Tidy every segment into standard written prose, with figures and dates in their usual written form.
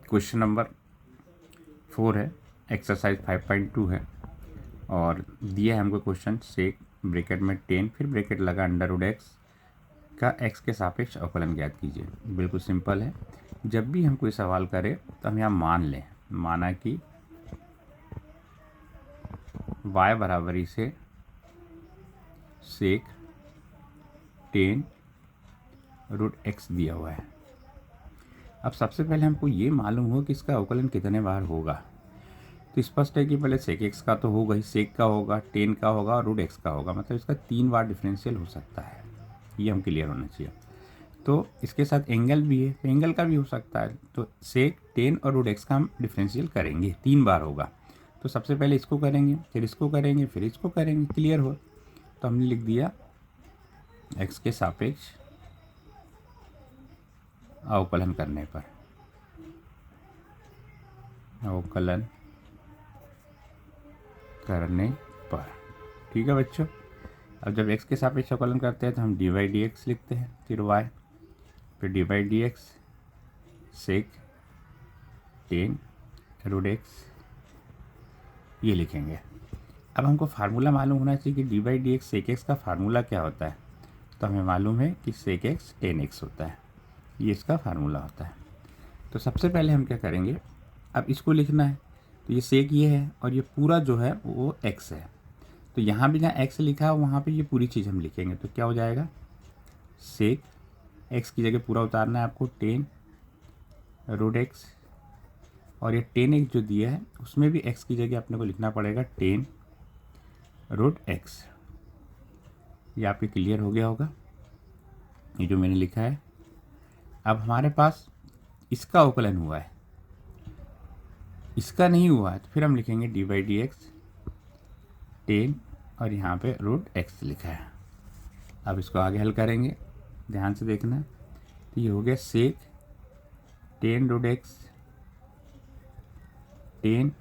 Question number 4 है, exercise 5.2 है और दिया है हमको क्वेश्चन सेक ब्रैकेट में 10 फिर ब्रैकेट लगा अंडर रूट एक्स का एक्स के सापेक्ष अवकलन ज्ञात कीजिए। बिल्कुल सिंपल है। जब भी हम कोई सवाल करें तो हम यहाँ मान लें, माना कि y बराबरी से सेक 10 रूट एक्स दिया हुआ है। अब सबसे पहले हमको ये मालूम हो कि इसका अवकलन कितने बार होगा। तो स्पष्ट है कि पहले सेक एक्स का तो होगा ही, सेक का होगा, 10 का होगा और रूट एक्स का होगा, मतलब इसका 3 बार डिफरेंशियल हो सकता है। ये हम क्लियर होना चाहिए। तो इसके साथ एंगल भी है, तो एंगल का भी हो सकता है। तो सेक 10 और रूट एक्स का हम डिफरेंशियल करेंगे, 3 बार होगा। तो सबसे पहले इसको करेंगे, फिर इसको करेंगे, फिर इसको करेंगे, क्लियर हो। तो हमने लिख दिया एक्स के सापेक्ष अवकलन करने पर, अवकलन करने पर, ठीक है बच्चों। अब जब x के सापेक्ष अवकलन करते हैं तो हम dy dx लिखते हैं, फिर y, फिर dy dx सेक 10 रूट एक्स ये लिखेंगे। अब हमको फार्मूला मालूम होना चाहिए कि dy dx सेक x का फार्मूला क्या होता है। तो हमें मालूम है कि सेक x 10x होता है, ये इसका फार्मूला होता है। तो सबसे पहले हम क्या करेंगे, अब इसको लिखना है। तो ये सेक ये है और ये पूरा जो है वो x है। तो यहाँ भी जहाँ x लिखा है वहाँ पे ये पूरी चीज़ हम लिखेंगे। तो क्या हो जाएगा, सेक x की जगह पूरा उतारना है आपको 10 रूट एक्स, और ये 10x जो दिया है उसमें भी x की जगह अपने को लिखना पड़ेगा 10 रूट एक्स। ये आपके क्लियर हो गया होगा, ये जो मैंने लिखा है। अब हमारे पास इसका अवकलन हुआ है, इसका नहीं हुआ है, तो फिर हम लिखेंगे dy dx 10 और यहाँ पे रूट एक्स लिखा है। अब इसको आगे हल करेंगे, ध्यान से देखना। तो ये हो गया सेक 10 रूट एक्स 10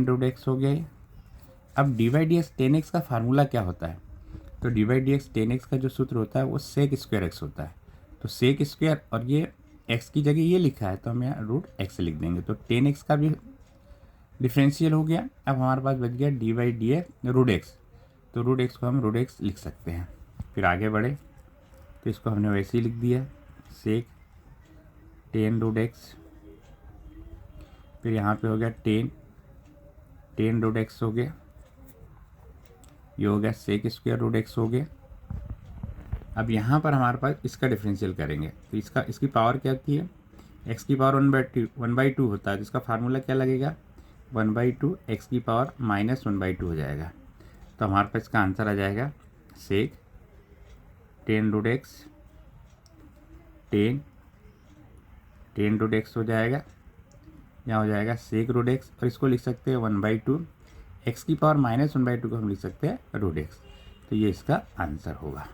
रूट एक्स हो गया। अब dy dx 10x का फार्मूला क्या होता है। तो dy dx 10x का जो सूत्र होता है वो सेक स्क्वायर एक्स होता है। तो सेक स्क्वायर और ये x की जगह ये लिखा है तो हम यहाँ रूट एक्स लिख देंगे। तो 10x का भी डिफरेंशियल हो गया। अब हमारे पास बच गया dy dx रूट एक्स, तो रूट एक्स को हम रूट एक्स लिख सकते हैं। फिर आगे बढ़े तो इसको हमने वैसे ही लिख दिया, सेक 10 रूट एक्स, फिर यहाँ पे हो गया 10 रूट एक्स हो गया, ये हो गया सेक स्क्वायर रूट एक्स हो गया। अब यहाँ पर हमारे पास इसका डिफरेंशियल करेंगे तो इसकी पावर क्या आती है, x की पावर 1/2 होता है। तो इसका फार्मूला क्या लगेगा, 1/2 x की पावर -1/2 हो जाएगा। तो हमारे पास इसका आंसर आ जाएगा सेक 10 रूट एक्स 10 रूट एक्स हो जाएगा, यहाँ हो जाएगा सेक रूट एक्स, और इसको लिख सकते हैं 1/2 x की पावर -1/2 को हम लिख सकते हैं रूट एक्स। तो ये इसका आंसर होगा।